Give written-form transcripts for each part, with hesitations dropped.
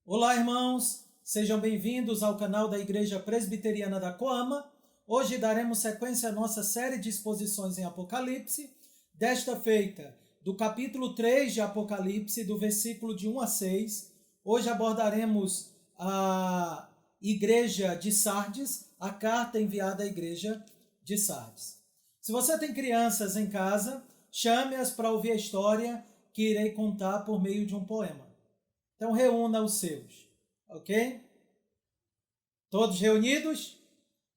Olá, irmãos! Sejam bem-vindos ao canal da Igreja Presbiteriana da Coama. Hoje daremos sequência à nossa série de exposições em Apocalipse, desta feita do capítulo 3 de Apocalipse, do versículo de 1 a 6. Hoje abordaremos a Igreja de Sardes, a carta enviada à Igreja de Sardes. Se você tem crianças em casa, chame-as para ouvir a história que irei contar por meio de um poema. Então, reúna os seus, ok? Todos reunidos?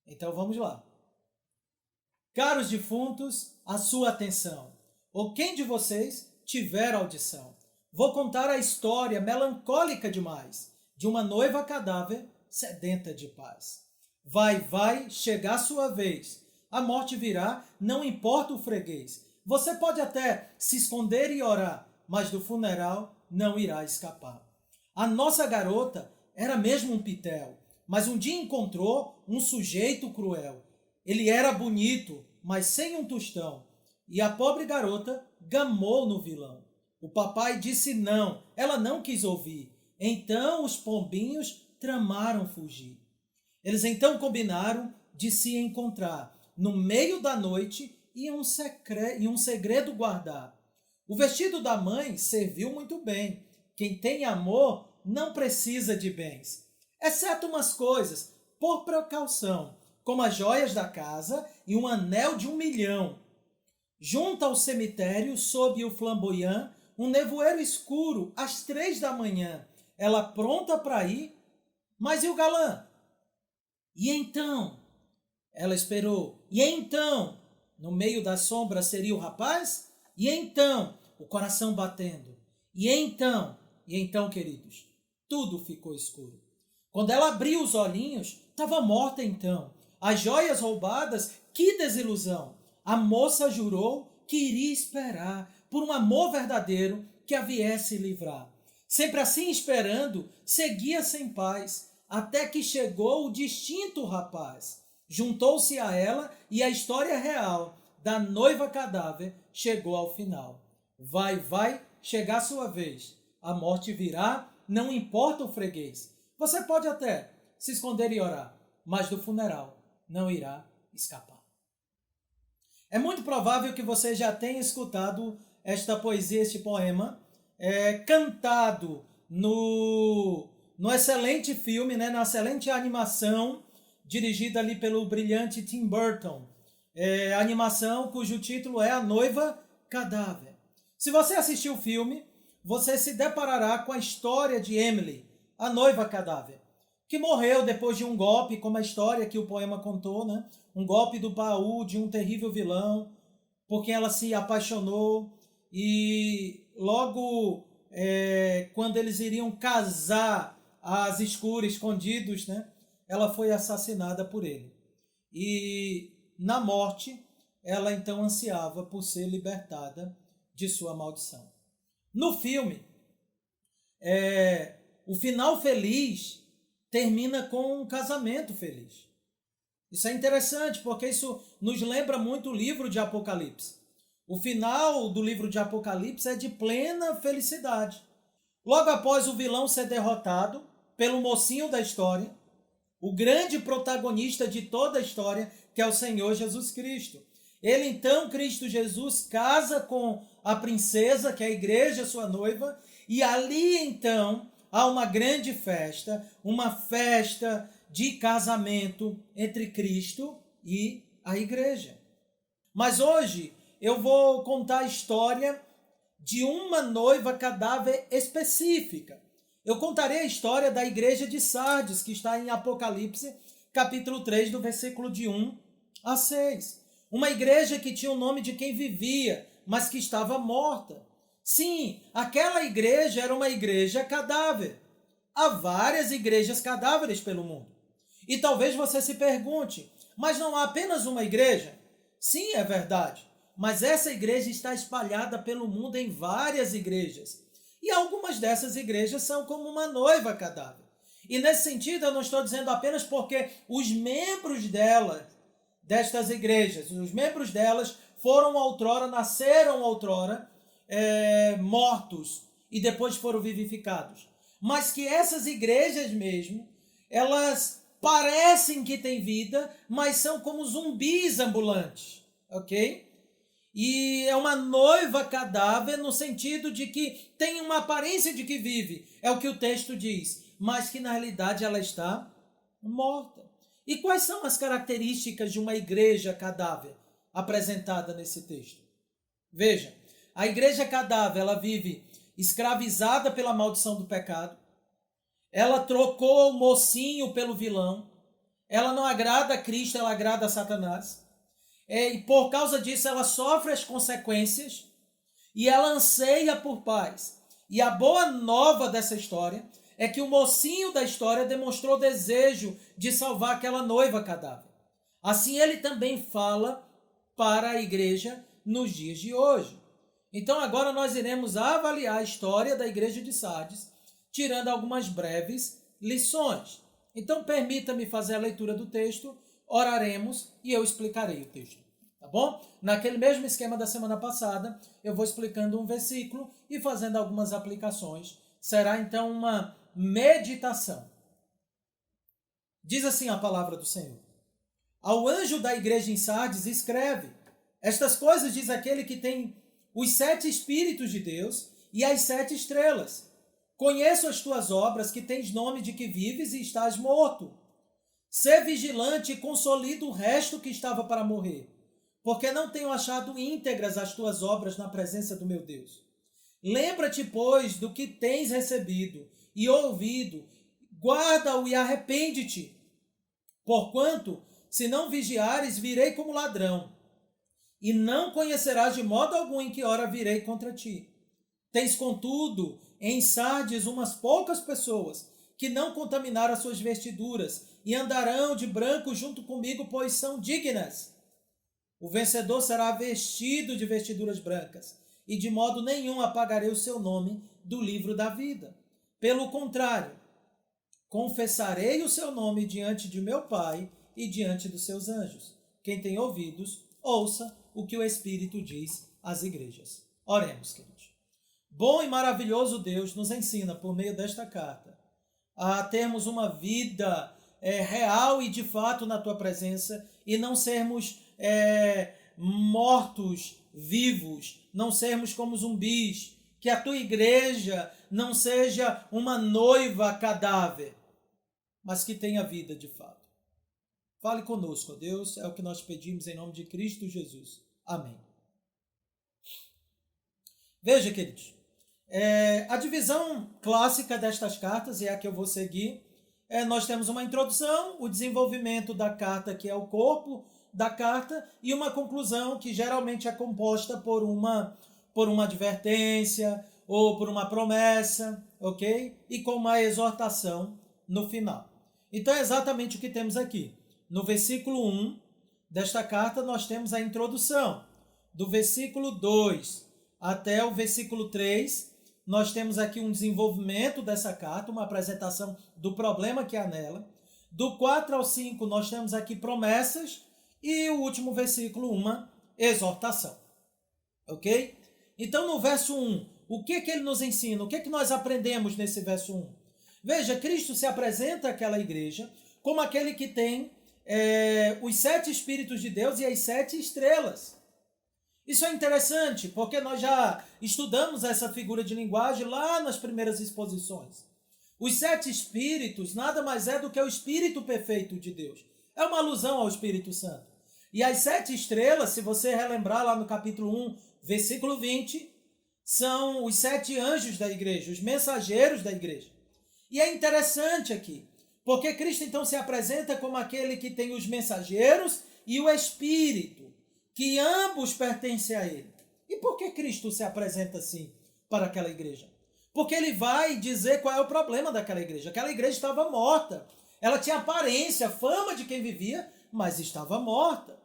Então, vamos lá. Caros defuntos, a sua atenção. Ou quem de vocês tiver audição? Vou contar a história melancólica demais de uma noiva cadáver sedenta de paz. Vai, chegar a sua vez. A morte virá, não importa o freguês. Você pode até se esconder e orar, mas do funeral não irá escapar. A nossa garota era mesmo um pitel, mas um dia encontrou um sujeito cruel. Ele era bonito, mas sem um tostão, e a pobre garota gamou no vilão. O papai disse não, ela não quis ouvir. Então os pombinhos tramaram fugir. Eles então combinaram de se encontrar no meio da noite e um segredo guardar. O vestido da mãe serviu muito bem. Quem tem amor não precisa de bens, exceto umas coisas, por precaução, como as joias da casa e um anel de 1 milhão. Junto ao cemitério, sob o flamboyant, um nevoeiro escuro, às 3 da manhã, ela pronta para ir, mas e o galã? E então? Ela esperou. E então? No meio das sombras seria o rapaz? E então? O coração batendo. E então, queridos, tudo ficou escuro. Quando ela abriu os olhinhos, estava morta então. As joias roubadas, que desilusão! A moça jurou que iria esperar por um amor verdadeiro que a viesse livrar. Sempre assim esperando, seguia sem paz, até que chegou o distinto rapaz. Juntou-se a ela e a história real da noiva cadáver chegou ao final. Vai, chegar a sua vez. A morte virá, não importa o freguês. Você pode até se esconder e orar, mas do funeral não irá escapar. É muito provável que você já tenha escutado esta poesia, este poema, cantado no excelente filme, na excelente animação, dirigida ali pelo brilhante Tim Burton. Animação cujo título é A Noiva Cadáver. Se você assistiu o filme, você se deparará com a história de Emily, a noiva cadáver, que morreu depois de um golpe, como a história que o poema contou, um golpe do baú de um terrível vilão, por quem ela se apaixonou, e logo quando eles iriam casar às escuras, escondidos, ela foi assassinada por ele. E na morte, ela então ansiava por ser libertada de sua maldição. No filme, o final feliz termina com um casamento feliz. Isso é interessante, porque isso nos lembra muito o livro de Apocalipse. O final do livro de Apocalipse é de plena felicidade. Logo após o vilão ser derrotado pelo mocinho da história, o grande protagonista de toda a história, que é o Senhor Jesus Cristo. Ele então, Cristo Jesus, casa com a princesa, que é a igreja, sua noiva, e ali então há uma grande festa, uma festa de casamento entre Cristo e a igreja. Mas hoje eu vou contar a história de uma noiva cadáver específica. Eu contarei a história da igreja de Sardes, que está em Apocalipse, capítulo 3, do versículo de 1 a 6. Uma igreja que tinha o nome de quem vivia, mas que estava morta. Sim, aquela igreja era uma igreja cadáver. Há várias igrejas cadáveres pelo mundo. E talvez você se pergunte, mas não há apenas uma igreja? Sim, é verdade. Mas essa igreja está espalhada pelo mundo em várias igrejas. E algumas dessas igrejas são como uma noiva cadáver. E nesse sentido eu não estou dizendo apenas porque os membros destas igrejas, os membros delas nasceram outrora mortos e depois foram vivificados. mas que essas igrejas mesmo, elas parecem que têm vida, mas são como zumbis ambulantes, ok? E é uma noiva cadáver no sentido de que tem uma aparência de que vive, é o que o texto diz, mas que na realidade ela está morta. E quais são as características de uma igreja cadáver apresentada nesse texto? Veja, a igreja cadáver, ela vive escravizada pela maldição do pecado, ela trocou o mocinho pelo vilão, ela não agrada a Cristo, ela agrada a Satanás. E por causa disso ela sofre as consequências e ela anseia por paz. E a boa nova dessa história é que o mocinho da história demonstrou desejo de salvar aquela noiva cadáver. Assim ele também fala para a igreja nos dias de hoje. Então agora nós iremos avaliar a história da igreja de Sardes, tirando algumas breves lições. Então permita-me fazer a leitura do texto, oraremos e eu explicarei o texto. Tá bom? Naquele mesmo esquema da semana passada, eu vou explicando um versículo e fazendo algumas aplicações. Será então uma meditação. Diz assim a palavra do Senhor. Ao anjo da igreja em Sardes escreve: estas coisas diz aquele que tem os 7 Espíritos de Deus e as 7 estrelas. Conheço as tuas obras, que tens nome de que vives e estás morto. Sê vigilante e consolida o resto que estava para morrer, porque não tenho achado íntegras as tuas obras na presença do meu Deus. Lembra-te, pois, do que tens recebido e ouvido, guarda-o e arrepende-te. Porquanto, se não vigiares, virei como ladrão, e não conhecerás de modo algum em que hora virei contra ti. Tens, contudo, em Sardes umas poucas pessoas que não contaminaram as suas vestiduras e andarão de branco junto comigo, pois são dignas. O vencedor será vestido de vestiduras brancas, e de modo nenhum apagarei o seu nome do livro da vida. Pelo contrário, confessarei o seu nome diante de meu Pai e diante dos seus anjos. Quem tem ouvidos, ouça o que o Espírito diz às igrejas. Oremos, queridos. Bom e maravilhoso Deus nos ensina, por meio desta carta, a termos uma vida real e de fato na tua presença e não sermos mortos vivos, não sermos como zumbis, que a tua igreja não seja uma noiva cadáver, mas que tenha vida de fato. Fale conosco, ó Deus, é o que nós pedimos em nome de Cristo Jesus. Amém. Veja, queridos, a divisão clássica destas cartas, e é a que eu vou seguir, nós temos uma introdução, o desenvolvimento da carta, que é o corpo da carta, e uma conclusão, que geralmente é composta por uma advertência ou por uma promessa, ok? E com uma exortação no final. Então é exatamente o que temos aqui. No versículo 1 desta carta, nós temos a introdução. Do versículo 2 até o versículo 3, nós temos aqui um desenvolvimento dessa carta, uma apresentação do problema que há nela. Do 4 ao 5, nós temos aqui promessas. E o último versículo, uma exortação. Ok? Então, no verso 1, o que ele nos ensina? O que nós aprendemos nesse verso 1? Veja, Cristo se apresenta àquela igreja como aquele que tem os 7 Espíritos de Deus e as 7 estrelas. Isso é interessante, porque nós já estudamos essa figura de linguagem lá nas primeiras exposições. Os 7 Espíritos nada mais é do que o Espírito perfeito de Deus. É uma alusão ao Espírito Santo. E as 7 estrelas, se você relembrar lá no capítulo 1, versículo 20, são os 7 anjos da igreja, os mensageiros da igreja. E é interessante aqui, porque Cristo então se apresenta como aquele que tem os mensageiros e o Espírito, que ambos pertencem a ele. E por que Cristo se apresenta assim para aquela igreja? Porque ele vai dizer qual é o problema daquela igreja. Aquela igreja estava morta. Ela tinha aparência, fama de quem vivia, mas estava morta.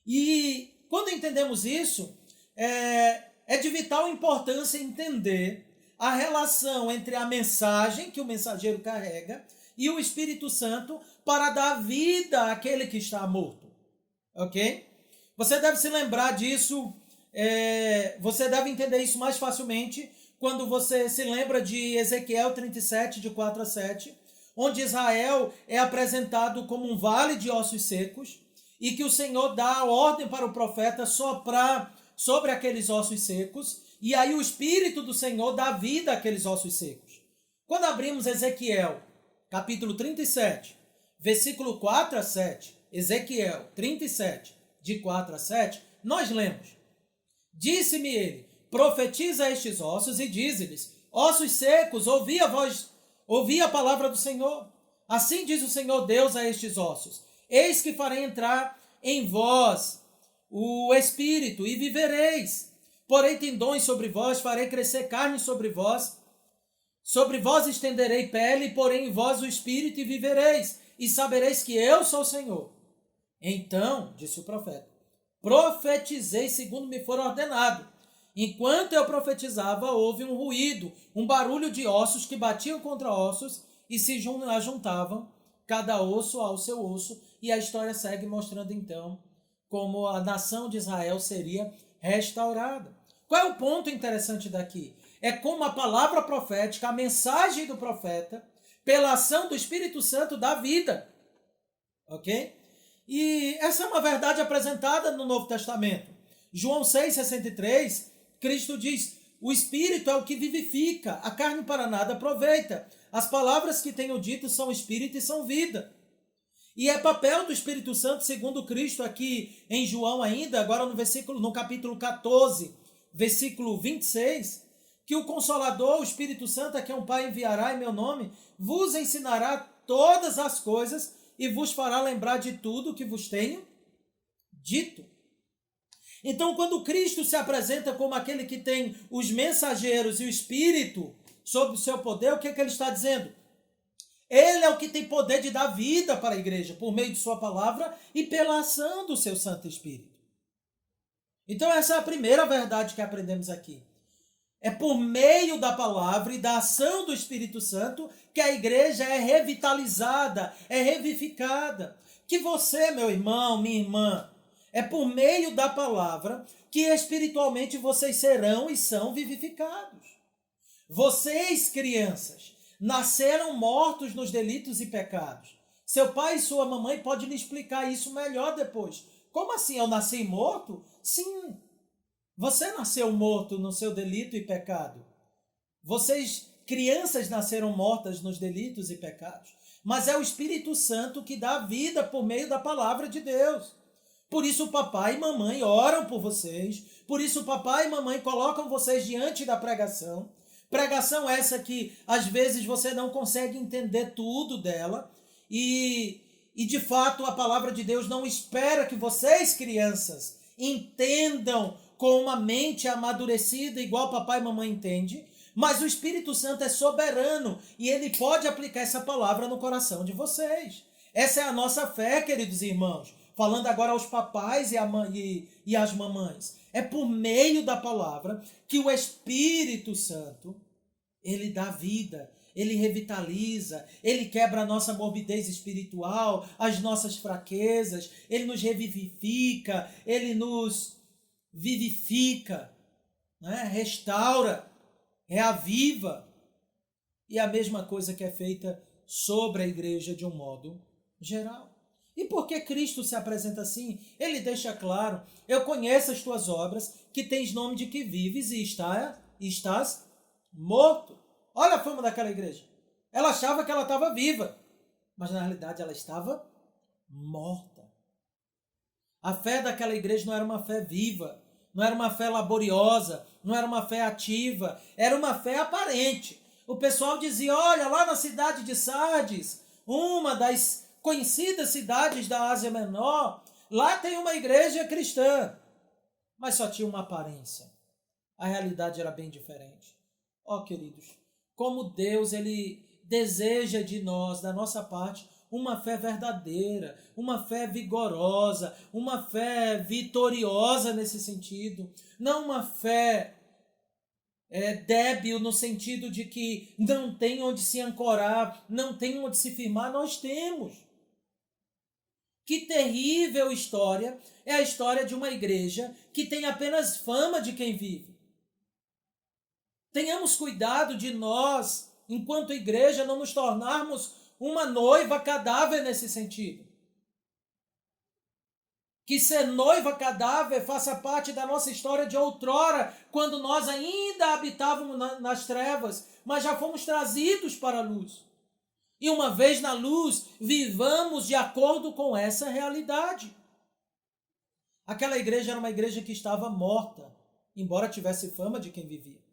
E quando entendemos isso, é de vital importância entender a relação entre a mensagem que o mensageiro carrega e o Espírito Santo para dar vida àquele que está morto. Ok? Você deve se lembrar disso, você deve entender isso mais facilmente quando você se lembra de Ezequiel 37, de 4 a 7, onde Israel é apresentado como um vale de ossos secos, e que o Senhor dá a ordem para o profeta soprar sobre aqueles ossos secos, e aí o Espírito do Senhor dá vida àqueles ossos secos. Quando abrimos Ezequiel, capítulo 37, versículo 4 a 7, Ezequiel 37, de 4 a 7, nós lemos: Disse-me ele, profetiza estes ossos e dize-lhes, ossos secos, ouvi a palavra do Senhor. Assim diz o Senhor Deus a estes ossos, eis que farei entrar em vós o Espírito e vivereis. Porei tendões sobre vós, farei crescer carne sobre vós estenderei pele, porém em vós o Espírito e vivereis, e sabereis que eu sou o Senhor. Então, disse o profeta, profetizei segundo me for ordenado. Enquanto eu profetizava, houve um ruído, um barulho de ossos que batiam contra ossos e se juntavam, cada osso ao seu osso, e a história segue mostrando então como a nação de Israel seria restaurada. Qual é o ponto interessante daqui? É como a palavra profética, a mensagem do profeta, pela ação do Espírito Santo, dá vida. Ok? E essa é uma verdade apresentada no Novo Testamento. João 6,63, Cristo diz, o Espírito é o que vivifica, a carne para nada aproveita. As palavras que tenho dito são Espírito e são vida. E é papel do Espírito Santo, segundo Cristo, aqui em João ainda, agora no capítulo 14, versículo 26, que o Consolador, o Espírito Santo, a quem o Pai enviará em meu nome, vos ensinará todas as coisas e vos fará lembrar de tudo que vos tenho dito. Então, quando Cristo se apresenta como aquele que tem os mensageiros e o Espírito sob o seu poder, o que ele está dizendo? Ele é o que tem poder de dar vida para a igreja, por meio de sua palavra e pela ação do seu Santo Espírito. Então essa é a primeira verdade que aprendemos aqui. É por meio da palavra e da ação do Espírito Santo que a igreja é revitalizada, é revivificada. Que você, meu irmão, minha irmã, é por meio da palavra que espiritualmente vocês serão e são vivificados. Vocês, crianças, nasceram mortos nos delitos e pecados. Seu pai e sua mamãe podem lhe explicar isso melhor depois. Como assim, eu nasci morto? Sim, você nasceu morto no seu delito e pecado. Vocês, crianças, nasceram mortas nos delitos e pecados. Mas é o Espírito Santo que dá vida por meio da palavra de Deus. Por isso o papai e mamãe oram por vocês. Por isso o papai e mamãe colocam vocês diante da pregação. Pregação essa que às vezes você não consegue entender tudo dela. E de fato a palavra de Deus não espera que vocês, crianças, entendam com uma mente amadurecida igual papai e mamãe entende. Mas o Espírito Santo é soberano e ele pode aplicar essa palavra no coração de vocês. Essa é a nossa fé, queridos irmãos. Falando agora aos papais e às mamães. É por meio da palavra que o Espírito Santo, ele dá vida, ele revitaliza, ele quebra a nossa morbidez espiritual, as nossas fraquezas, ele nos revivifica, ele nos vivifica, né? Restaura, reaviva. E a mesma coisa que é feita sobre a igreja de um modo geral. E por que Cristo se apresenta assim? Ele deixa claro, eu conheço as tuas obras, que tens nome de que vives e estás morto. Olha a fama daquela igreja. Ela achava que ela estava viva, mas na realidade ela estava morta. A fé daquela igreja não era uma fé viva, não era uma fé laboriosa, não era uma fé ativa, era uma fé aparente. O pessoal dizia, olha, lá na cidade de Sardes, uma das conhecidas cidades da Ásia Menor, lá tem uma igreja cristã, mas só tinha uma aparência. A realidade era bem diferente. Ó, queridos, como Deus ele deseja de nós, da nossa parte, uma fé verdadeira, uma fé vigorosa, uma fé vitoriosa nesse sentido, não uma fé débil no sentido de que não tem onde se ancorar, não tem onde se firmar. Nós temos. Que terrível história é a história de uma igreja que tem apenas fama de quem vive. Tenhamos cuidado de nós, enquanto igreja, não nos tornarmos uma noiva cadáver nesse sentido. Que ser noiva cadáver faça parte da nossa história de outrora, quando nós ainda habitávamos nas trevas, mas já fomos trazidos para a luz. E uma vez na luz, vivamos de acordo com essa realidade. Aquela igreja era uma igreja que estava morta, embora tivesse fama de quem vivia.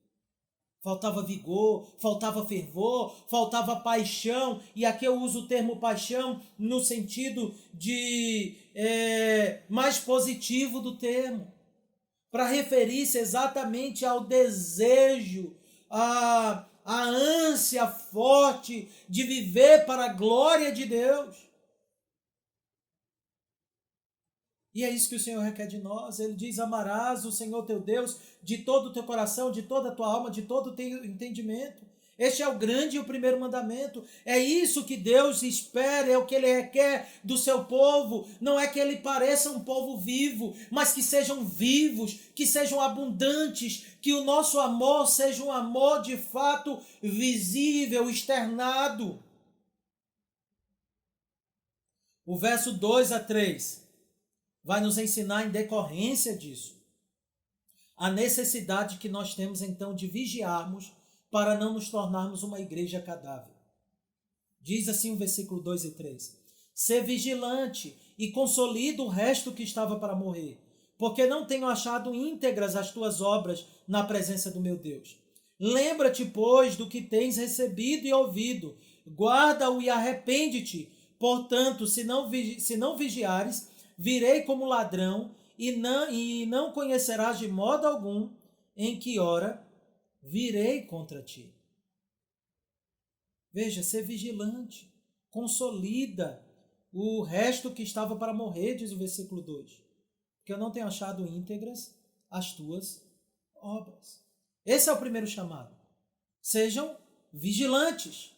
Faltava vigor, faltava fervor, faltava paixão, e aqui eu uso o termo paixão no sentido de mais positivo do termo, para referir-se exatamente ao desejo, a ânsia forte de viver para a glória de Deus. E é isso que o Senhor requer de nós. Ele diz: amarás o Senhor teu Deus de todo o teu coração, de toda a tua alma, de todo o teu entendimento. Este é o grande e o primeiro mandamento. É isso que Deus espera, é o que Ele requer do seu povo. Não é que Ele pareça um povo vivo, mas que sejam vivos, que sejam abundantes, que o nosso amor seja um amor de fato visível, externado. O verso 2 a 3 vai nos ensinar, em decorrência disso, a necessidade que nós temos então de vigiarmos para não nos tornarmos uma igreja cadáver. Diz assim o versículo 2 e 3. Ser vigilante e consolida o resto que estava para morrer, porque não tenho achado íntegras as tuas obras na presença do meu Deus. Lembra-te, pois, do que tens recebido e ouvido, guarda-o e arrepende-te. Portanto, se não vigiares, virei como ladrão e não conhecerás de modo algum em que hora virei contra ti. Veja, ser vigilante, consolida o resto que estava para morrer, diz o versículo 2. Porque eu não tenho achado íntegras as tuas obras. Esse é o primeiro chamado. Sejam vigilantes.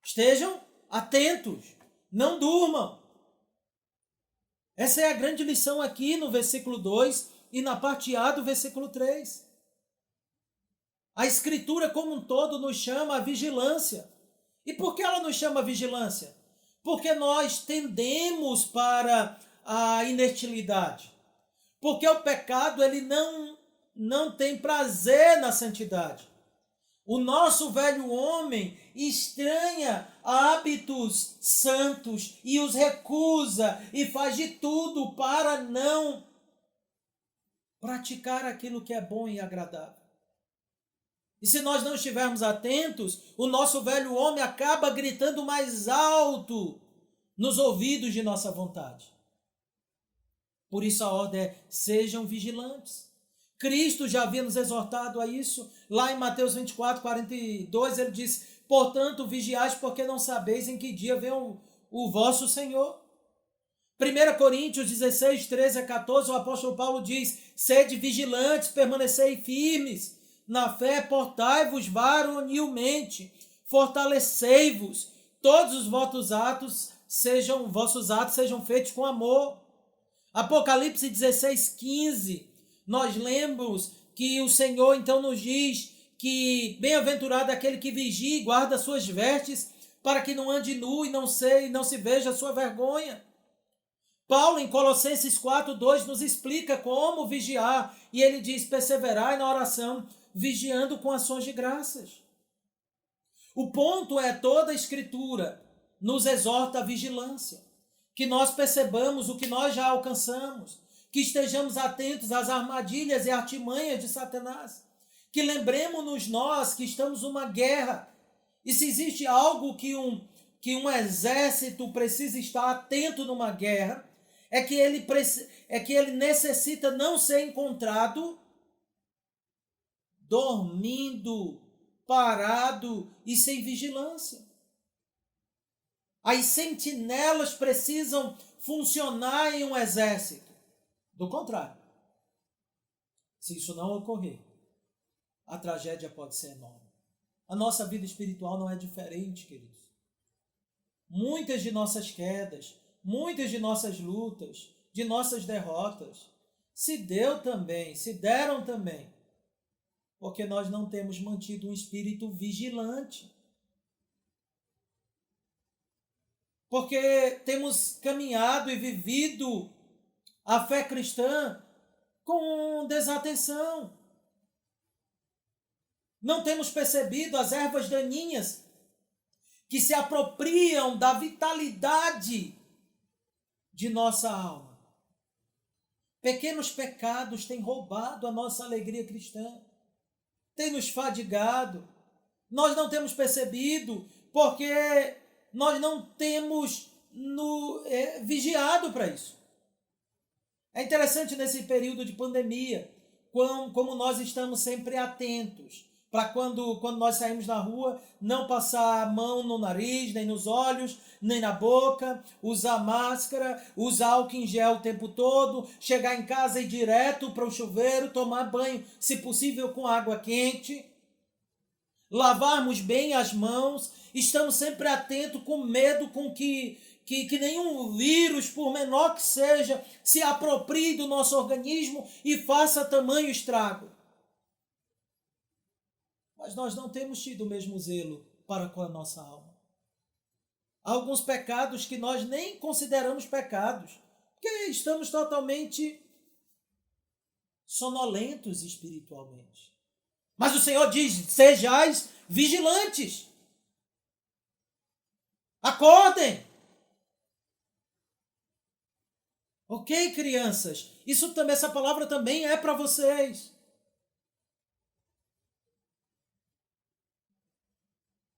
Estejam atentos. Não durmam. Essa é a grande lição aqui no versículo 2 e na parte A do versículo 3. A Escritura como um todo nos chama a vigilância. E por que ela nos chama a vigilância? Porque nós tendemos para a inertilidade. Porque o pecado ele não tem prazer na santidade. O nosso velho homem estranha hábitos santos e os recusa e faz de tudo para não praticar aquilo que é bom e agradável. E se nós não estivermos atentos, o nosso velho homem acaba gritando mais alto nos ouvidos de nossa vontade. Por isso a ordem é: sejam vigilantes. Cristo já havia nos exortado a isso. Lá em Mateus 24, 42, ele diz: portanto, vigiais, porque não sabeis em que dia vem o vosso Senhor. 1 Coríntios 16, 13 a 14, o apóstolo Paulo diz: sede vigilantes, permanecei firmes. Na fé, portai-vos varonilmente, fortalecei-vos. Todos os vossos atos sejam feitos com amor. Apocalipse 16, 15. Nós lemos que o Senhor então nos diz que bem-aventurado é aquele que vigia e guarda suas vestes, para que não ande nu e não se veja a sua vergonha. Paulo, em Colossenses 4:2, nos explica como vigiar, e ele diz: perseverai na oração, vigiando com ações de graças. O ponto é: toda a Escritura nos exorta à vigilância, que nós percebamos o que nós já alcançamos, que estejamos atentos às armadilhas e artimanhas de Satanás, que lembremos-nos nós que estamos numa guerra, e se existe algo que um exército precisa estar atento numa guerra, é que ele necessita não ser encontrado dormindo, parado e sem vigilância. As sentinelas precisam funcionar em um exército. Do contrário, se isso não ocorrer, a tragédia pode ser enorme. A nossa vida espiritual não é diferente, queridos. Muitas de nossas quedas, muitas de nossas lutas, de nossas derrotas, se deram também Porque nós não temos mantido um espírito vigilante. Porque temos caminhado e vivido a fé cristã com desatenção. Não temos percebido as ervas daninhas que se apropriam da vitalidade de nossa alma. Pequenos pecados têm roubado a nossa alegria cristã, têm nos fadigado. Nós não temos percebido porque nós não temos vigiado para isso. É interessante nesse período de pandemia, como nós estamos sempre atentos para quando nós saímos na rua, não passar a mão no nariz, nem nos olhos, nem na boca, usar máscara, usar álcool em gel o tempo todo, chegar em casa e ir direto para o chuveiro, tomar banho, se possível com água quente, lavarmos bem as mãos, estamos sempre atentos, com medo com que nenhum vírus, por menor que seja, se aproprie do nosso organismo e faça tamanho estrago. Mas nós não temos tido o mesmo zelo para com a nossa alma. Há alguns pecados que nós nem consideramos pecados, porque estamos totalmente sonolentos espiritualmente. Mas o Senhor diz, sejais vigilantes. Acordem. Ok, crianças? Essa palavra também é para vocês.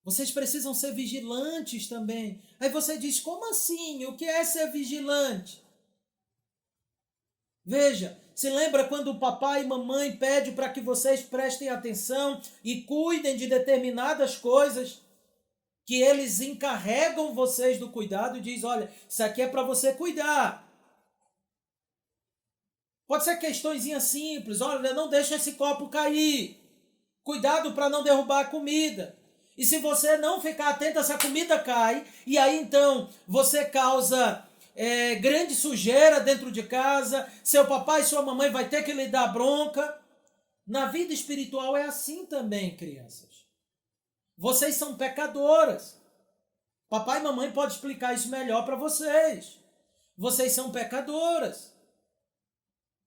Vocês precisam ser vigilantes também. Aí você diz, como assim? O que é ser vigilante? Veja, se lembra quando o papai e mamãe pedem para que vocês prestem atenção e cuidem de determinadas coisas, que eles encarregam vocês do cuidado e diz, olha, isso aqui é para você cuidar. Pode ser questõezinha simples, olha, não deixa esse copo cair. Cuidado para não derrubar a comida. E se você não ficar atento, essa comida cai, e aí então você causa grande sujeira dentro de casa, seu papai e sua mamãe vai ter que lhe dar bronca. Na vida espiritual é assim também, crianças. Vocês são pecadoras. Papai e mamãe podem explicar isso melhor para vocês. Vocês são pecadoras.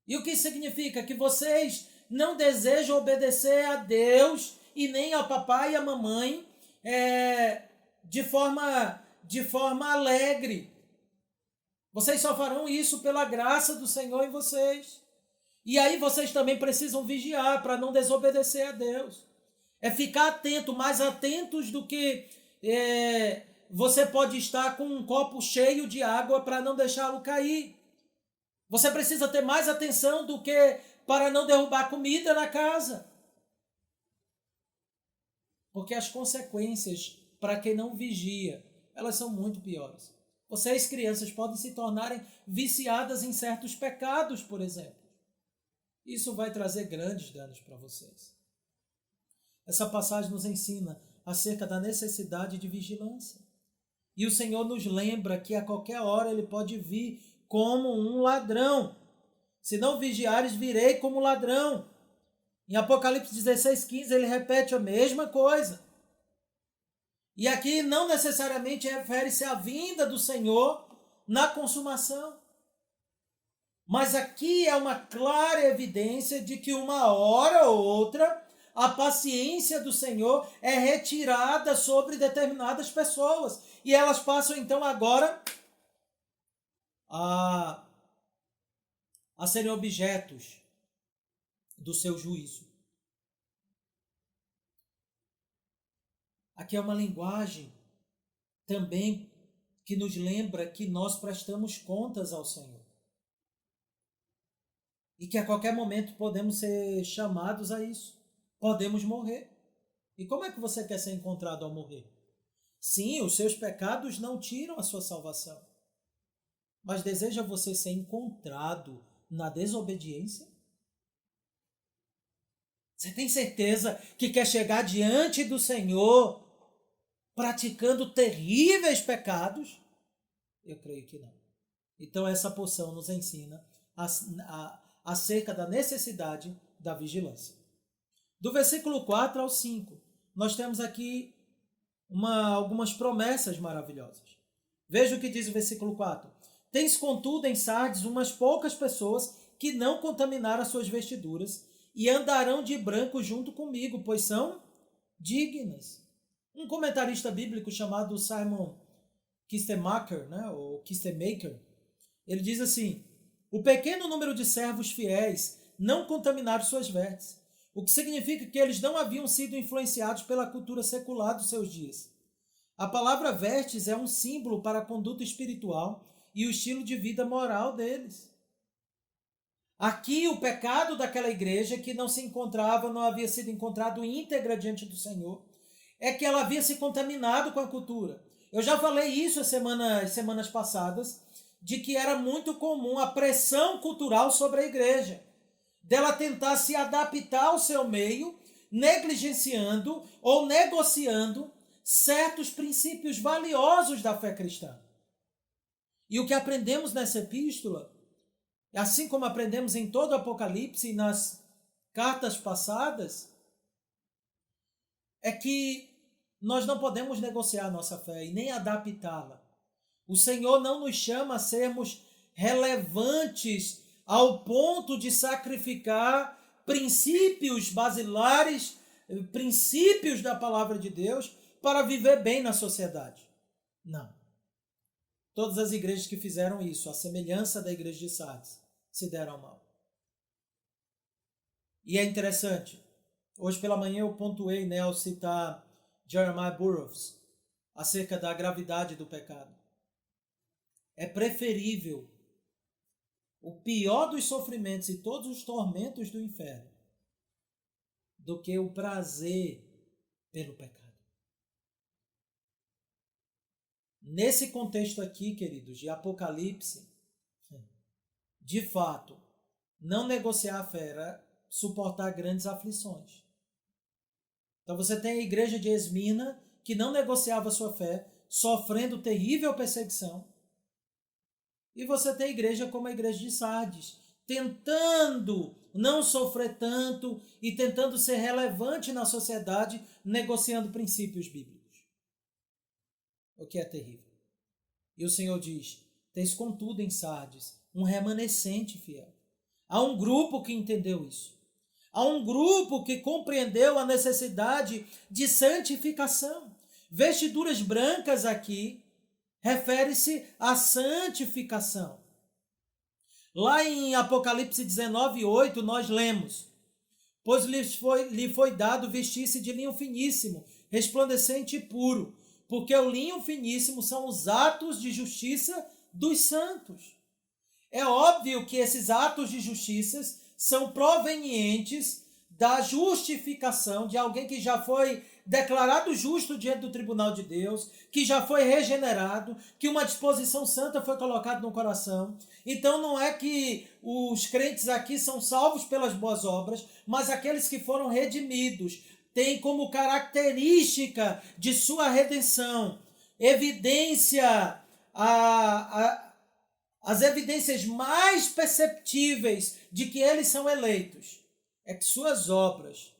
E o que significa? Que vocês não desejam obedecer a Deus e nem ao papai e à mamãe de forma alegre. Vocês só farão isso pela graça do Senhor em vocês. E aí vocês também precisam vigiar para não desobedecer a Deus. É ficar atento, mais atentos do que você pode estar com um copo cheio de água para não deixá-lo cair. Você precisa ter mais atenção do que para não derrubar comida na casa. Porque as consequências para quem não vigia, elas são muito piores. Vocês, crianças, podem se tornarem viciadas em certos pecados, por exemplo. Isso vai trazer grandes danos para vocês. Essa passagem nos ensina acerca da necessidade de vigilância. E o Senhor nos lembra que a qualquer hora Ele pode vir como um ladrão. Se não vigiares, virei como ladrão. Em Apocalipse 16:15, ele repete a mesma coisa. E aqui não necessariamente refere-se à vinda do Senhor na consumação. Mas aqui é uma clara evidência de que uma hora ou outra a paciência do Senhor é retirada sobre determinadas pessoas. E elas passam então agora a serem objetos do seu juízo. Aqui é uma linguagem também que nos lembra que nós prestamos contas ao Senhor. E que a qualquer momento podemos ser chamados a isso. Podemos morrer. E como é que você quer ser encontrado ao morrer? Sim, os seus pecados não tiram a sua salvação. Mas deseja você ser encontrado na desobediência? Você tem certeza que quer chegar diante do Senhor praticando terríveis pecados? Eu creio que não. Então essa porção nos ensina acerca da necessidade da vigilância. Do versículo 4 ao 5, nós temos aqui algumas promessas maravilhosas. Veja o que diz o versículo 4. Tens, contudo, em Sardes umas poucas pessoas que não contaminaram as suas vestiduras e andarão de branco junto comigo, pois são dignas. Um comentarista bíblico chamado Simon Kistemaker, ou Kistemaker, ele diz assim: o pequeno número de servos fiéis não contaminaram suas vestes, o que significa que eles não haviam sido influenciados pela cultura secular dos seus dias. A palavra vestes é um símbolo para a conduta espiritual e o estilo de vida moral deles. Aqui o pecado daquela igreja que não havia sido encontrado íntegra diante do Senhor, é que ela havia se contaminado com a cultura. Eu já falei isso as semanas passadas, de que era muito comum a pressão cultural sobre a igreja, dela tentar se adaptar ao seu meio, negligenciando ou negociando certos princípios valiosos da fé cristã. E o que aprendemos nessa epístola, assim como aprendemos em todo o Apocalipse e nas cartas passadas, é que nós não podemos negociar a nossa fé e nem adaptá-la. O Senhor não nos chama a sermos relevantes ao ponto de sacrificar princípios basilares, princípios da palavra de Deus para viver bem na sociedade. Não. Todas as igrejas que fizeram isso, a semelhança da igreja de Sardes, se deram mal. E é interessante, hoje pela manhã eu pontuei, ao citar Jeremiah Burroughs, acerca da gravidade do pecado. É preferível o pior dos sofrimentos e todos os tormentos do inferno do que o prazer pelo pecado. Nesse contexto aqui, queridos, de Apocalipse, de fato, não negociar a fé era suportar grandes aflições. Então você tem a igreja de Esmirna, que não negociava sua fé, sofrendo terrível perseguição. E você tem a igreja como a igreja de Sardes, tentando não sofrer tanto e tentando ser relevante na sociedade, negociando princípios bíblicos. O que é terrível. E o Senhor diz: tens contudo em Sardes um remanescente fiel. Há um grupo que entendeu isso. Há um grupo que compreendeu a necessidade de santificação. Vestiduras brancas aqui refere-se à santificação. Lá em Apocalipse 19:8 nós lemos: pois lhe foi dado vestir-se de linho finíssimo, resplandecente e puro, porque o linho finíssimo são os atos de justiça dos santos. É óbvio que esses atos de justiça são provenientes da justificação de alguém que já foi declarado justo diante do tribunal de Deus, que já foi regenerado, que uma disposição santa foi colocada no coração. Então não é que os crentes aqui são salvos pelas boas obras, mas aqueles que foram redimidos têm como característica de sua redenção as evidências mais perceptíveis de que eles são eleitos, é que suas obras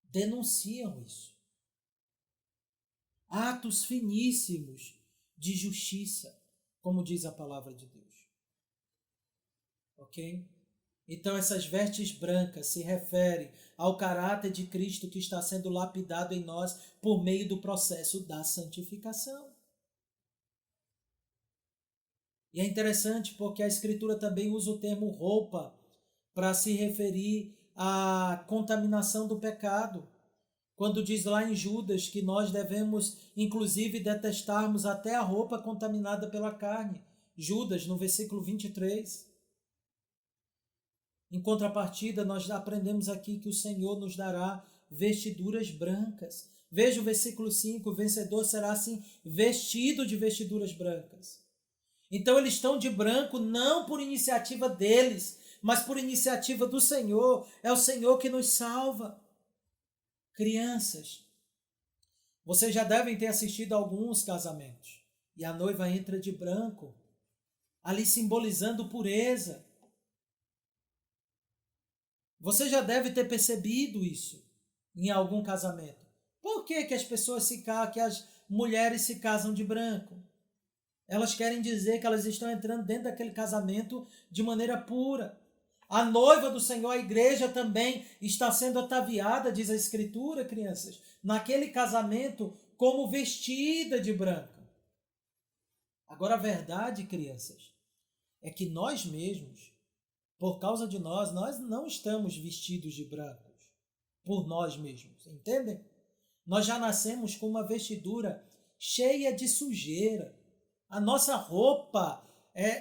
denunciam isso. Atos finíssimos de justiça, como diz a palavra de Deus. Ok? Então essas vestes brancas se referem ao caráter de Cristo que está sendo lapidado em nós por meio do processo da santificação. E é interessante porque a Escritura também usa o termo roupa para se referir à contaminação do pecado. Quando diz lá em Judas que nós devemos, inclusive, detestarmos até a roupa contaminada pela carne. Judas, no versículo 23. Em contrapartida, nós aprendemos aqui que o Senhor nos dará vestiduras brancas. Veja o versículo 5, o vencedor será assim vestido de vestiduras brancas. Então eles estão de branco não por iniciativa deles, mas por iniciativa do Senhor. É o Senhor que nos salva. Crianças, vocês já devem ter assistido a alguns casamentos. E a noiva entra de branco, ali simbolizando pureza. Você já deve ter percebido isso. em algum casamento? Por que que as pessoas que as mulheres se casam de branco? Elas querem dizer que elas estão entrando dentro daquele casamento de maneira pura. A noiva do Senhor, a igreja também está sendo ataviada, diz a Escritura, crianças, naquele casamento como vestida de branco. Agora, a verdade, crianças, é que nós mesmos, por causa de nós não estamos vestidos de brancos por nós mesmos, entendem? Nós já nascemos com uma vestidura cheia de sujeira. A nossa roupa,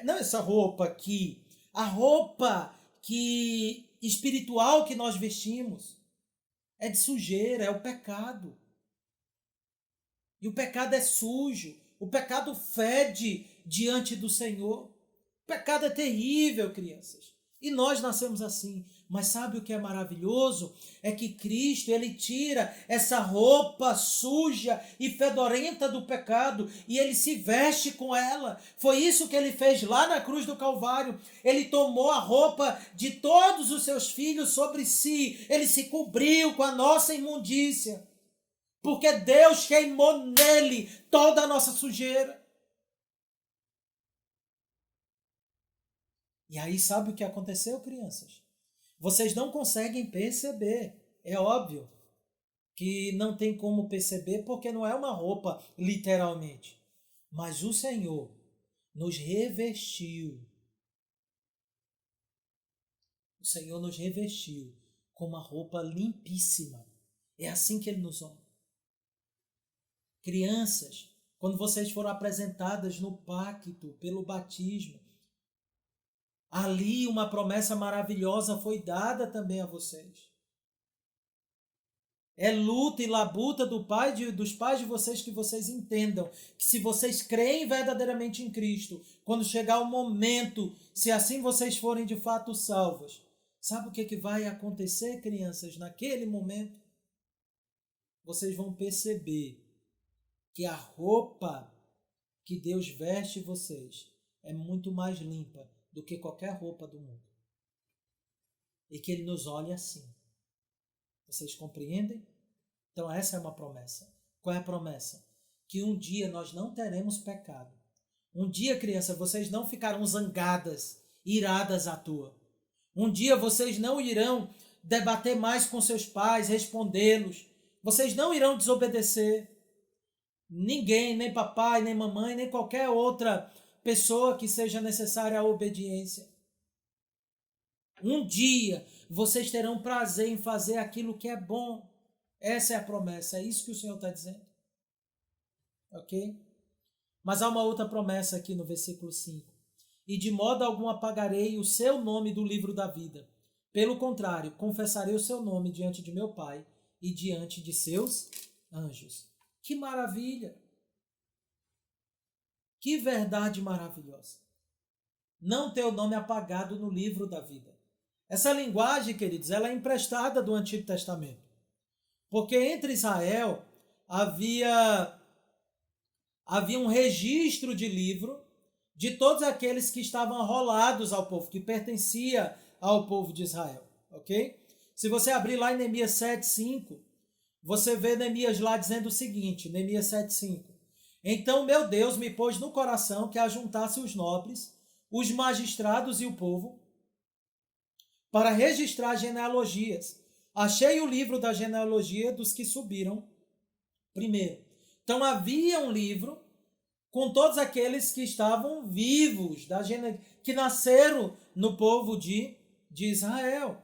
não essa roupa aqui, a roupa espiritual que nós vestimos é de sujeira, é o pecado. E o pecado é sujo, o pecado fede diante do Senhor. O pecado é terrível, crianças. E nós nascemos assim. Mas sabe o que é maravilhoso? É que Cristo, ele tira essa roupa suja e fedorenta do pecado e ele se veste com ela. Foi isso que ele fez lá na cruz do Calvário. Ele tomou a roupa de todos os seus filhos sobre si. Ele se cobriu com a nossa imundícia. Porque Deus queimou nele toda a nossa sujeira. E aí sabe o que aconteceu, crianças? Vocês não conseguem perceber. É óbvio que não tem como perceber porque não é uma roupa literalmente. Mas o Senhor nos revestiu. O Senhor nos revestiu com uma roupa limpíssima. É assim que Ele nos honra. Crianças, quando vocês foram apresentadas no pacto pelo batismo, ali uma promessa maravilhosa foi dada também a vocês. É luta e labuta dos pais de vocês que vocês entendam que se vocês creem verdadeiramente em Cristo, quando chegar o momento, se assim vocês forem de fato salvos, sabe o que vai acontecer, crianças, naquele momento? Vocês vão perceber que a roupa que Deus veste vocês é muito mais limpa do que qualquer roupa do mundo. E que Ele nos olha assim. Vocês compreendem? Então essa é uma promessa. Qual é a promessa? Que um dia nós não teremos pecado. Um dia, criança, vocês não ficarão zangadas, iradas à toa. Um dia vocês não irão debater mais com seus pais, respondê-los. Vocês não irão desobedecer. Ninguém, nem papai, nem mamãe, nem qualquer outra pessoa que seja necessária a obediência. Um dia vocês terão prazer em fazer aquilo que é bom. Essa é a promessa, é isso que o Senhor está dizendo. Ok? Mas há uma outra promessa aqui no versículo 5. E de modo algum apagarei o seu nome do livro da vida. Pelo contrário, confessarei o seu nome diante de meu Pai e diante de seus anjos. Que maravilha! Que verdade maravilhosa! Não ter o nome apagado no livro da vida. Essa linguagem, queridos, ela é emprestada do Antigo Testamento. Porque entre Israel havia um registro de livro de todos aqueles que estavam arrolados ao povo, que pertencia ao povo de Israel. Ok? Se você abrir lá em Neemias 7:5, você vê Neemias lá dizendo o seguinte, Neemias 7:5. Então meu Deus me pôs no coração que ajuntasse os nobres, os magistrados e o povo, para registrar genealogias. Achei o livro da genealogia dos que subiram primeiro. Então havia um livro com todos aqueles que estavam vivos, que nasceram no povo de Israel.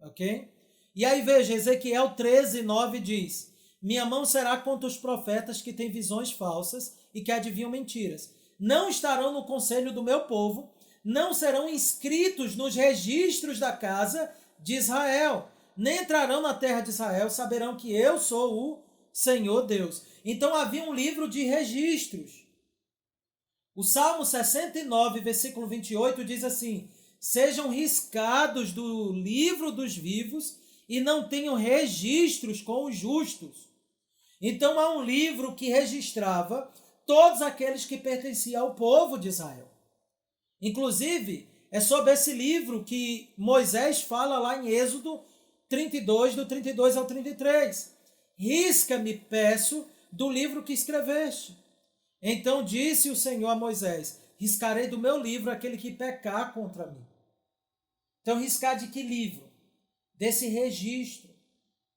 Ok? E aí veja, Ezequiel 13:9 diz: minha mão será contra os profetas que têm visões falsas e que adivinham mentiras. Não estarão no conselho do meu povo, não serão inscritos nos registros da casa de Israel, nem entrarão na terra de Israel, saberão que eu sou o Senhor Deus. Então havia um livro de registros. O Salmo 69, versículo 28 diz assim: sejam riscados do livro dos vivos e não tenham registros com os justos. Então há um livro que registrava todos aqueles que pertenciam ao povo de Israel. Inclusive, é sobre esse livro que Moisés fala lá em Êxodo 32, do 32 ao 33. Risca-me, peço, do livro que escreveste. Então disse o Senhor a Moisés, riscarei do meu livro aquele que pecar contra mim. Então riscar de que livro? Desse registro,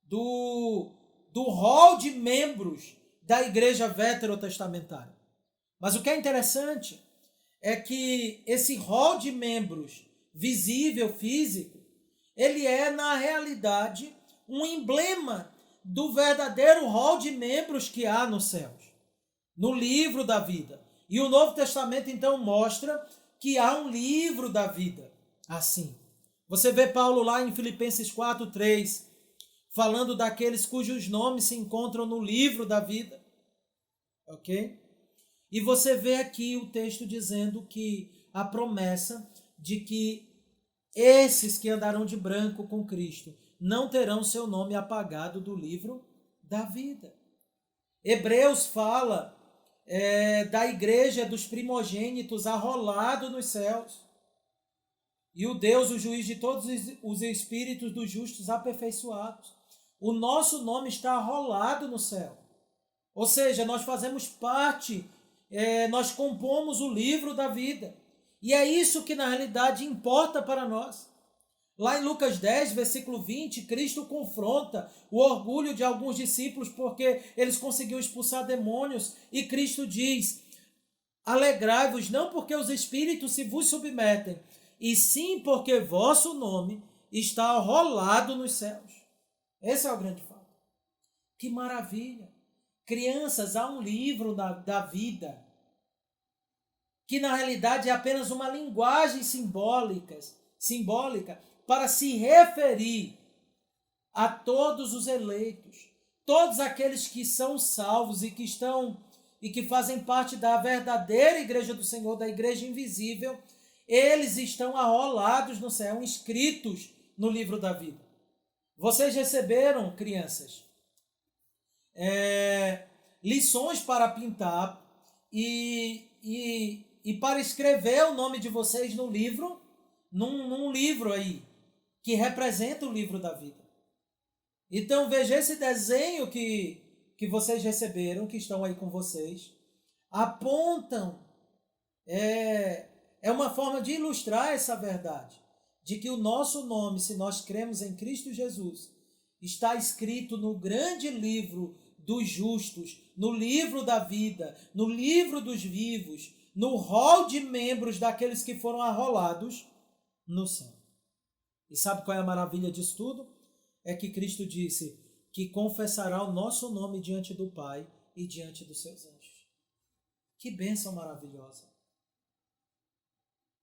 do rol de membros da igreja veterotestamentária. Mas o que é interessante é que esse rol de membros visível, físico, ele é, na realidade, um emblema do verdadeiro rol de membros que há nos céus, no livro da vida. E o Novo Testamento, então, mostra que há um livro da vida assim. Você vê Paulo lá em Filipenses 4:3, falando daqueles cujos nomes se encontram no livro da vida. Ok? E você vê aqui o texto dizendo que a promessa de que esses que andarão de branco com Cristo não terão seu nome apagado do livro da vida. Hebreus fala da igreja dos primogênitos arrolado nos céus. E o Deus, o juiz de todos os espíritos dos justos aperfeiçoados. O nosso nome está arrolado no céu. Ou seja, nós fazemos parte, nós compomos o livro da vida. E é isso que na realidade importa para nós. Lá em Lucas 10, versículo 20, Cristo confronta o orgulho de alguns discípulos porque eles conseguiram expulsar demônios. E Cristo diz, alegrai-vos não porque os espíritos se vos submetem, e sim porque vosso nome está arrolado nos céus. Esse é o grande fato. Que maravilha! Crianças, há um livro da vida que na realidade é apenas uma linguagem simbólica para se referir a todos os eleitos, todos aqueles que são salvos e que fazem parte da verdadeira igreja do Senhor, da igreja invisível. Eles estão arrolados no céu, inscritos no livro da vida. Vocês receberam, crianças, lições para pintar e para escrever o nome de vocês no livro, num livro aí, que representa o livro da vida. Então veja esse desenho que vocês receberam, que estão aí com vocês, apontam, é uma forma de ilustrar essa verdade, de que o nosso nome, se nós cremos em Cristo Jesus, está escrito no grande livro dos justos, no livro da vida, no livro dos vivos, no rol de membros daqueles que foram arrolados no céu. E sabe qual é a maravilha disso tudo? É que Cristo disse que confessará o nosso nome diante do Pai e diante dos seus anjos. Que bênção maravilhosa!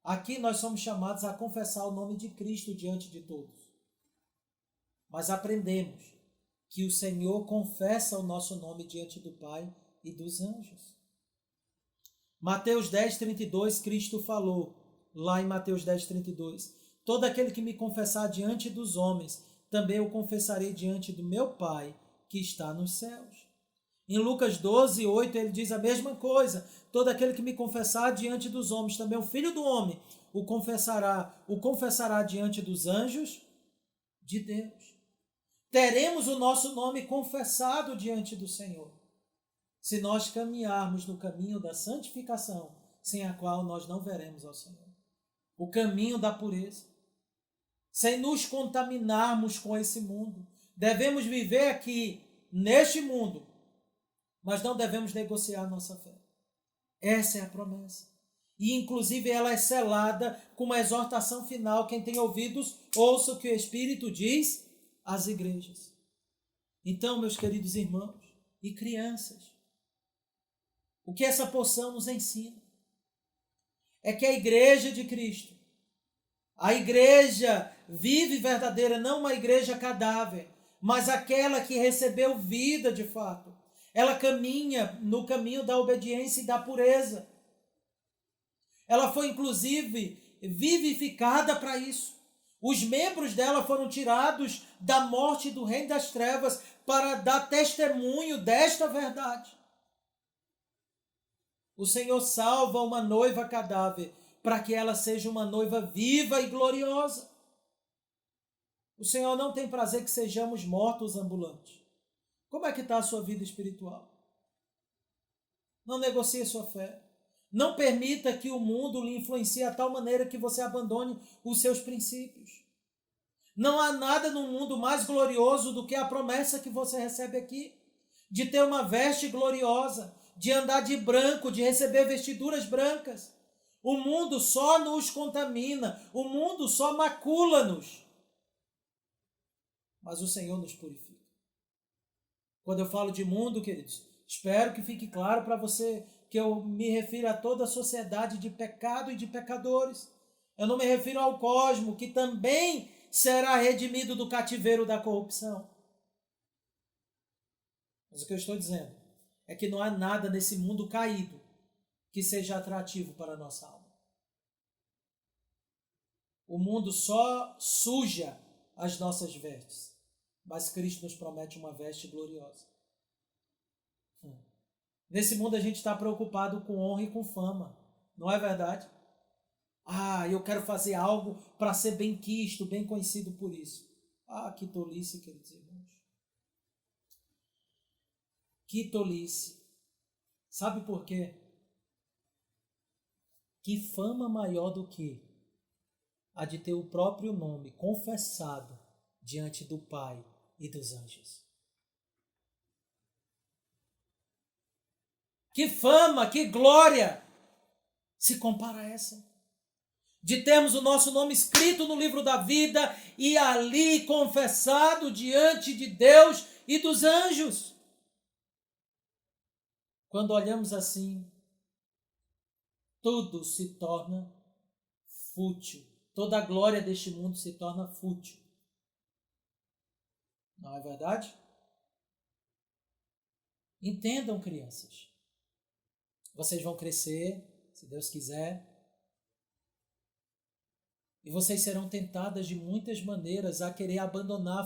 Aqui nós somos chamados a confessar o nome de Cristo diante de todos. Mas aprendemos que o Senhor confessa o nosso nome diante do Pai e dos anjos. Mateus 10:32, Cristo falou, lá em Mateus 10:32, todo aquele que me confessar diante dos homens, também eu confessarei diante do meu Pai, que está nos céus. Em Lucas 12:8, ele diz a mesma coisa, todo aquele que me confessar diante dos homens, também o Filho do Homem o confessará diante dos anjos de Deus. Teremos o nosso nome confessado diante do Senhor, se nós caminharmos no caminho da santificação, sem a qual nós não veremos ao Senhor. O caminho da pureza. Sem nos contaminarmos com esse mundo. Devemos viver aqui, neste mundo, mas não devemos negociar nossa fé. Essa é a promessa. E, inclusive, ela é selada com uma exortação final. Quem tem ouvidos, ouça o que o Espírito diz às igrejas. Então, meus queridos irmãos e crianças, o que essa porção nos ensina é que a igreja de Cristo, a igreja viva e verdadeira, não uma igreja cadáver, mas aquela que recebeu vida de fato, ela caminha no caminho da obediência e da pureza. Ela foi, inclusive, vivificada para isso. Os membros dela foram tirados da morte do reino das trevas para dar testemunho desta verdade. O Senhor salva uma noiva cadáver para que ela seja uma noiva viva e gloriosa. O Senhor não tem prazer que sejamos mortos ambulantes. Como é que está a sua vida espiritual? Não negocie sua fé. Não permita que o mundo lhe influencie de tal maneira que você abandone os seus princípios. Não há nada no mundo mais glorioso do que a promessa que você recebe aqui, de ter uma veste gloriosa, de andar de branco, de receber vestiduras brancas. O mundo só nos contamina, o mundo só macula-nos. Mas o Senhor nos purifica. Quando eu falo de mundo, queridos, espero que fique claro para você que eu me refiro a toda a sociedade de pecado e de pecadores. Eu não me refiro ao cosmo, que também será redimido do cativeiro da corrupção. Mas o que eu estou dizendo é que não há nada nesse mundo caído que seja atrativo para a nossa alma. O mundo só suja as nossas vestes, mas Cristo nos promete uma veste gloriosa. Nesse mundo a gente está preocupado com honra e com fama, não é verdade? Eu quero fazer algo para ser bem quisto, bem conhecido por isso. Que tolice, queridos irmãos. Que tolice. Sabe por quê? Que fama maior do que a de ter o próprio nome confessado diante do Pai e dos anjos. Que fama, que glória se compara a essa? De termos o nosso nome escrito no livro da vida e ali confessado diante de Deus e dos anjos. Quando olhamos assim, tudo se torna fútil. Toda a glória deste mundo se torna fútil. Não é verdade? Entendam, crianças. Vocês vão crescer, se Deus quiser. E vocês serão tentadas de muitas maneiras a querer abandonar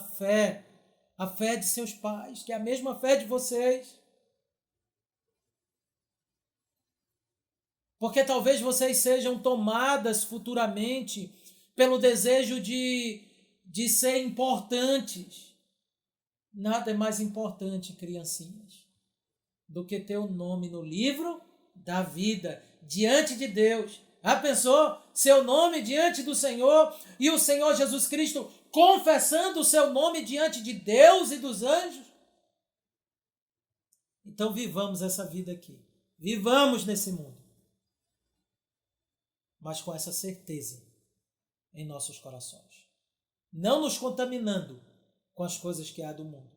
a fé de seus pais, que é a mesma fé de vocês. Porque talvez vocês sejam tomadas futuramente pelo desejo de ser importantes. Nada é mais importante, criancinhas, do que ter o nome no livro da vida, diante de Deus. Pensou? Seu nome diante do Senhor e o Senhor Jesus Cristo confessando o seu nome diante de Deus e dos anjos? Então vivamos essa vida aqui. Vivamos nesse mundo. Mas com essa certeza em nossos corações. Não nos contaminando com as coisas que há do mundo,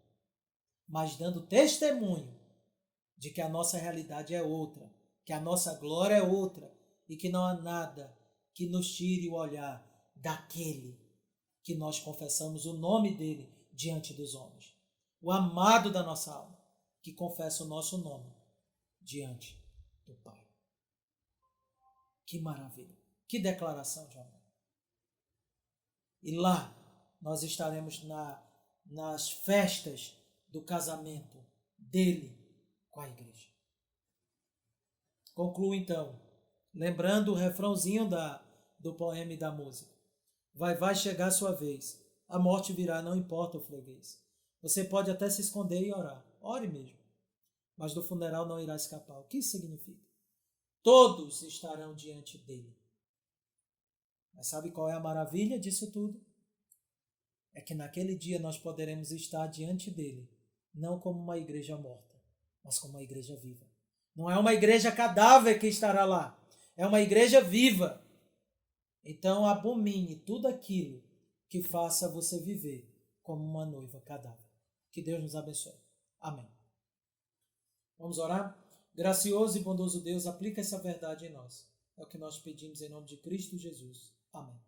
mas dando testemunho de que a nossa realidade é outra, que a nossa glória é outra e que não há nada que nos tire o olhar daquele que nós confessamos o nome dele diante dos homens. O amado da nossa alma, que confessa o nosso nome diante do Pai. Que maravilha! Que declaração de amor! E lá nós estaremos nas festas do casamento dele com a igreja. Concluo então, lembrando o refrãozinho do poema e da música. Vai chegar a sua vez, a morte virá, não importa o freguês. Você pode até se esconder e orar, ore mesmo, mas do funeral não irá escapar. O que isso significa? Todos estarão diante dele. Mas sabe qual é a maravilha disso tudo? É que naquele dia nós poderemos estar diante dele, não como uma igreja morta, mas como uma igreja viva. Não é uma igreja cadáver que estará lá, é uma igreja viva. Então abomine tudo aquilo que faça você viver como uma noiva cadáver. Que Deus nos abençoe. Amém. Vamos orar? Gracioso e bondoso Deus, aplica essa verdade em nós. É o que nós pedimos em nome de Cristo Jesus. Amém.